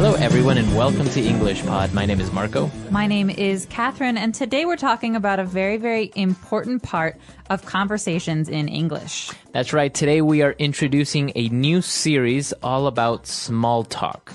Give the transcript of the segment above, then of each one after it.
Hello, everyone, and welcome to EnglishPod. My name is Marco. My name is Catherine, and today we're talking about a very, very important part of conversations in English. That's right. Today we are introducing a new series all about small talk.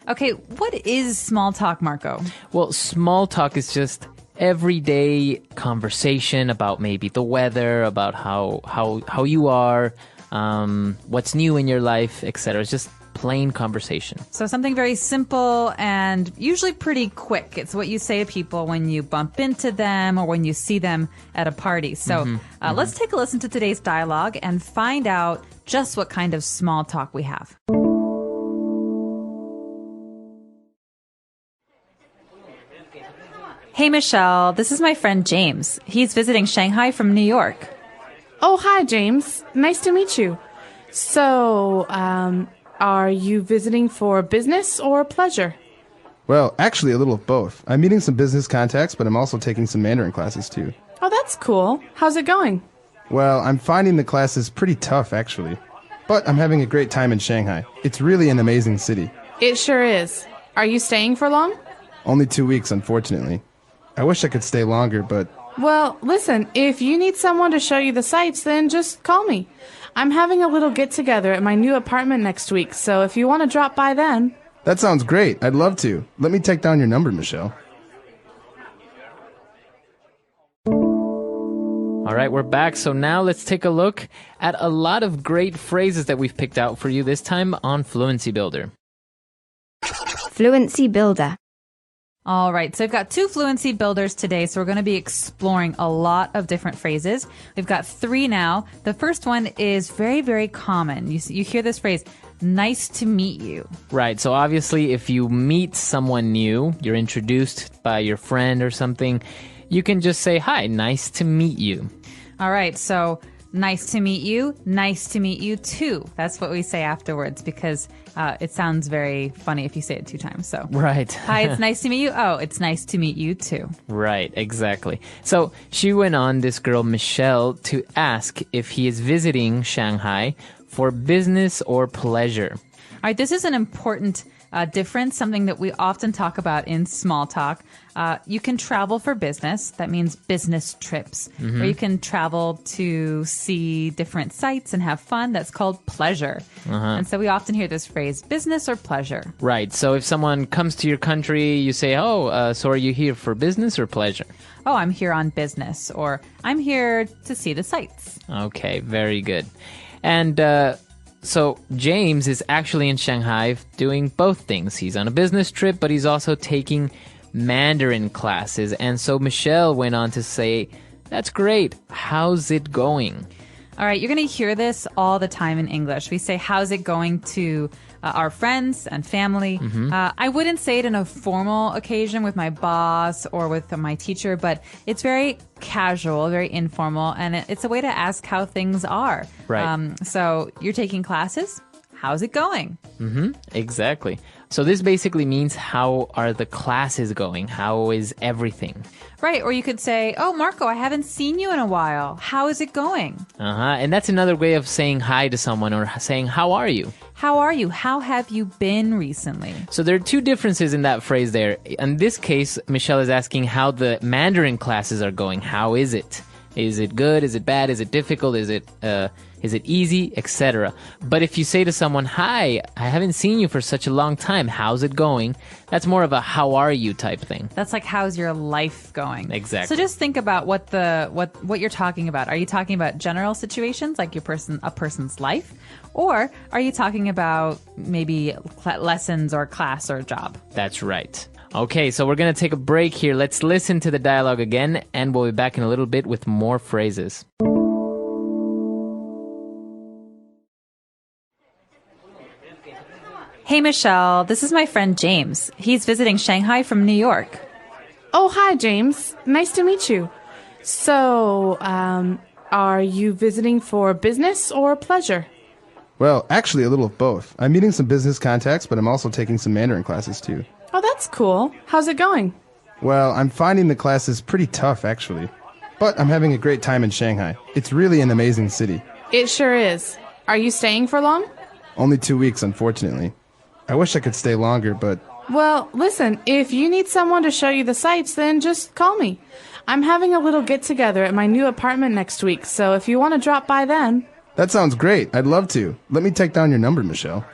Okay, what is small talk, Marco? Well, small talk is just everyday conversation about maybe the weather, about how you are, what's new in your life, etc. It's just plain conversation. So something very simple and usually pretty quick. It's what you say to people when you bump into them or when you see them at a party. So let's take a listen to today's dialogue and find out just what kind of small talk we have. Hey, Michelle, this is my friend James. He's visiting Shanghai from New York. Oh, hi, James. Nice to meet you. So, are you visiting for business or pleasure? Well, actually, a little of both. I'm meeting some business contacts, but I'm also taking some Mandarin classes, too. Oh, that's cool. How's it going? Well, I'm finding the classes pretty tough, actually. But I'm having a great time in Shanghai. It's really an amazing city. It sure is. Are you staying for long? Only 2 weeks, unfortunately. I wish I could stay longer, but... Well, listen, if you need someone to show you the sights, then just call me. I'm having a little get-together at my new apartment next week, so if you want to drop by then... That sounds great. I'd love to. Let me take down your number, Michelle. All right, we're back. So now let's take a look at a lot of great phrases that we've picked out for you, this time on Fluency Builder. Fluency Builder. All right, so we've got 2 fluency builders today, so we're going to be exploring a lot of different phrases. We've got 3 now. The first one is very, very common. You hear this phrase, nice to meet you. Right, so obviously if you meet someone new, you're introduced by your friend or something, you can just say, hi, nice to meet you. All right, so nice to meet you too. That's what we say afterwards because it sounds very funny if you say it 2 times. So Right. hi, it's nice to meet you. Oh, it's nice to meet you too. Right, exactly. So she went on, this girl Michelle, to ask if he is visiting Shanghai for business or pleasure. All right, this is an important difference, something that we often talk about in small talk. You can travel for business. That means business trips. Or you can travel to see different sights and have fun. That's called pleasure. And so we often hear this phrase, business or pleasure. Right, so if someone comes to your country, you say, so are you here for business or pleasure? Oh, I'm here on business, or I'm here to see the sights. Okay, very good. And so James is actually in Shanghai doing both things. He's on a business trip, but he's also taking Mandarin classes. And so Michelle went on to say, that's great. How's it going? All right, you're going to hear this all the time in English. We say, how's it going to our friends and family. I wouldn't say it in a formal occasion with my boss or with my teacher, but it's very casual, very informal, and it's a way to ask how things are. Right. So you're taking classes. How's it going? Exactly. So this basically means how are the classes going? How is everything? Right. Or you could say, oh, Marco, I haven't seen you in a while. How is it going? And that's another way of saying hi to someone or saying, how are you? How are you? How have you been recently? So there are 2 differences in that phrase there. In this case, Michelle is asking how the Mandarin classes are going. How is it? Is it good? Is it bad? Is it difficult? Is it easy? Etc. But if you say to someone, hi, I haven't seen you for such a long time. How's it going? That's more of a how are you type thing. That's like, how's your life going? Exactly. So just think about what you're talking about. Are you talking about general situations like a person's life? Or are you talking about maybe lessons or class or job? That's right. Okay, so we're going to take a break here. Let's listen to the dialogue again, and we'll be back in a little bit with more phrases. Hey, Michelle, this is my friend James. He's visiting Shanghai from New York. Oh, hi, James. Nice to meet you. So, are you visiting for business or pleasure? Well, actually, a little of both. I'm meeting some business contacts, but I'm also taking some Mandarin classes, too. Oh, that's cool. How's it going? Well, I'm finding the classes pretty tough, actually. But I'm having a great time in Shanghai. It's really an amazing city. It sure is. Are you staying for long? Only 2 weeks, unfortunately. I wish I could stay longer, but... Well, listen, if you need someone to show you the sights, then just call me. I'm having a little get-together at my new apartment next week, so if you want to drop by then... That sounds great. I'd love to. Let me take down your number, Michelle.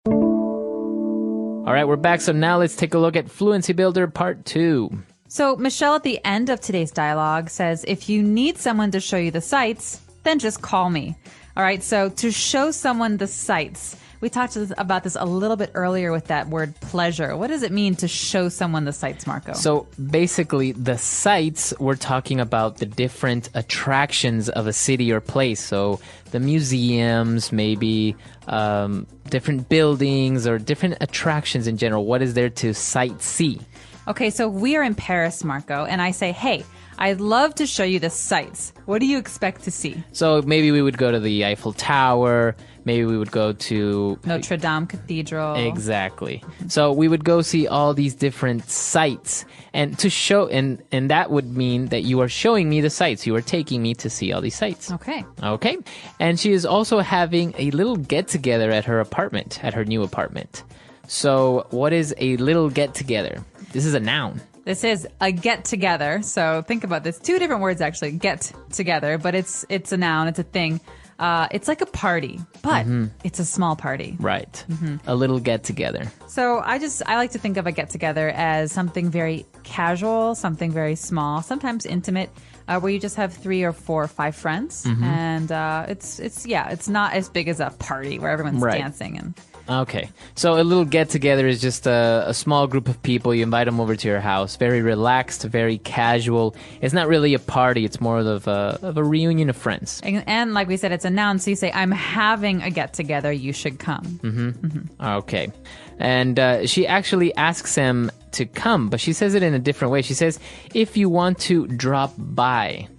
All right, we're back. So now let's take a look at Fluency Builder Part 2. So Michelle at the end of today's dialogue says, if you need someone to show you the sights, then just call me. All right, so to show someone the sights, we talked about this a little bit earlier with that word pleasure. What does it mean to show someone the sights, Marco? So basically, the sights, we're talking about the different attractions of a city or place. So the museums, maybe different buildings or different attractions in general. What is there to sightsee? Okay, so we are in Paris, Marco, and I say, hey, I'd love to show you the sights. What do you expect to see? So maybe we would go to the Eiffel Tower. Maybe we would go to Notre Dame Cathedral. Exactly. So we would go see all these different sites, and to show, and that would mean that you are showing me the sites. You are taking me to see all these sites. Okay. Okay. And she is also having a little get together at her apartment, at her new apartment. So what is a little get together? This is a noun. This is a get together. So think about this. Two different words actually, get together, but it's a noun, it's a thing. It's like a party, but it's a small party. Right. A little get together. So I like to think of a get together as something very casual, something very small, sometimes intimate, where you just have 3 or 4 or 5 friends, and it's not as big as a party where everyone's dancing and. Okay. So a little get-together is just a small group of people. You invite them over to your house. Very relaxed, very casual. It's not really a party. It's more of a reunion of friends. And like we said, it's a noun. So you say, I'm having a get-together. You should come. Okay. And she actually asks him to come, but she says it in a different way. She says, if you want to drop by.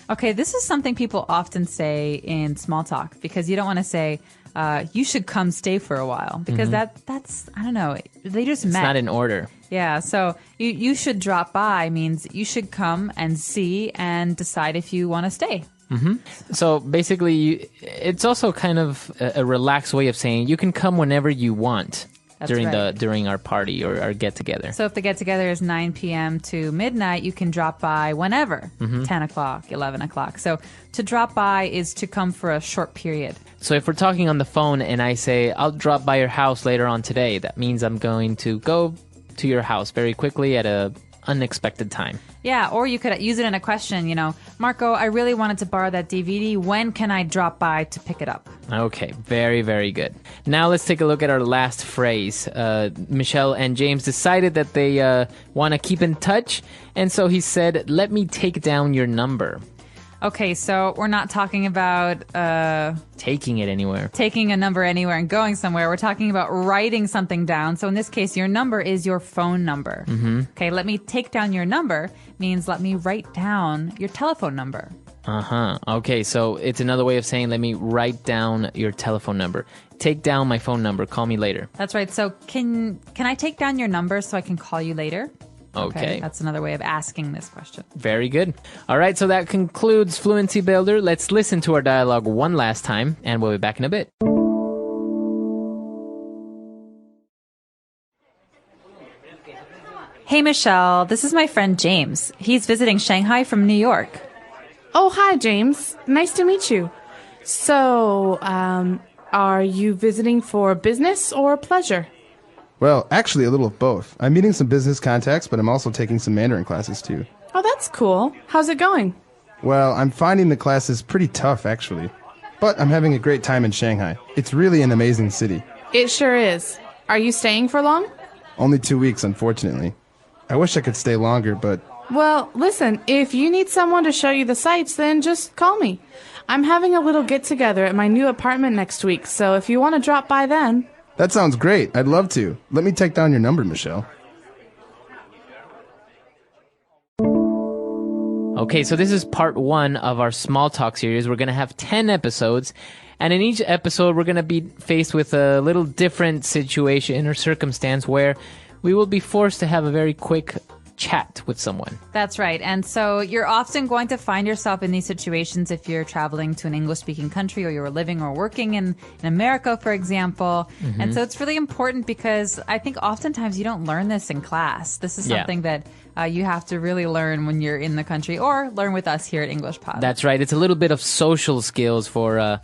Okay, this is something people often say in small talk because you don't want to say, you should come stay for a while because that's, I don't know, they just met. It's not in order. Yeah, so you should drop by means you should come and see and decide if you want to stay. So basically, it's also kind of a relaxed way of saying you can come whenever you want. That's during our party or our get together. So if the get together is 9 p.m. to midnight, you can drop by whenever, 10 o'clock, 11 o'clock. So to drop by is to come for a short period. So if we're talking on the phone and I say, I'll drop by your house later on today, that means I'm going to go to your house very quickly at a unexpected time. Yeah, or you could use it in a question, Marco, I really wanted to borrow that DVD. When can I drop by to pick it up? Okay, very, very good. Now let's take a look at our last phrase. Michelle and James decided that they want to keep in touch, and so he said, let me take down your number. Okay, so we're not talking about taking it anywhere. Taking a number anywhere and going somewhere. We're talking about writing something down. So in this case, your number is your phone number. Okay, let me take down your number means let me write down your telephone number. Okay, so it's another way of saying let me write down your telephone number. Take down my phone number. Call me later. That's right. So can I take down your number so I can call you later? Okay. That's another way of asking this question. Very good. All right, so that concludes Fluency Builder. Let's listen to our dialogue one last time, and we'll be back in a bit. Hey, Michelle. This is my friend James. He's visiting Shanghai from New York. Oh, hi, James. Nice to meet you. So, are you visiting for business or pleasure? Well, actually, a little of both. I'm meeting some business contacts, but I'm also taking some Mandarin classes, too. Oh, that's cool. How's it going? Well, I'm finding the classes pretty tough, actually. But I'm having a great time in Shanghai. It's really an amazing city. It sure is. Are you staying for long? Only 2 weeks, unfortunately. I wish I could stay longer, but... Well, listen, if you need someone to show you the sights, then just call me. I'm having a little get-together at my new apartment next week, so if you want to drop by then... That sounds great. I'd love to. Let me take down your number, Michelle. Okay, so this is part 1 of our small talk series. We're going to have 10 episodes, and in each episode, we're going to be faced with a little different situation or circumstance where we will be forced to have a very quick chat with someone. That's right. And so you're often going to find yourself in these situations if you're traveling to an English-speaking country or you're living or working in America, for example. And so it's really important because I think oftentimes you don't learn this in class. This is something that you have to really learn when you're in the country or learn with us here at EnglishPod. That's right. It's a little bit of social skills for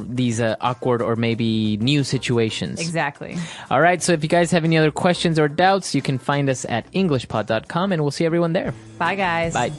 these awkward or maybe new situations. Exactly. All right, so if you guys have any other questions or doubts, you can find us at EnglishPod.com, and we'll see everyone there. Bye, guys. Bye.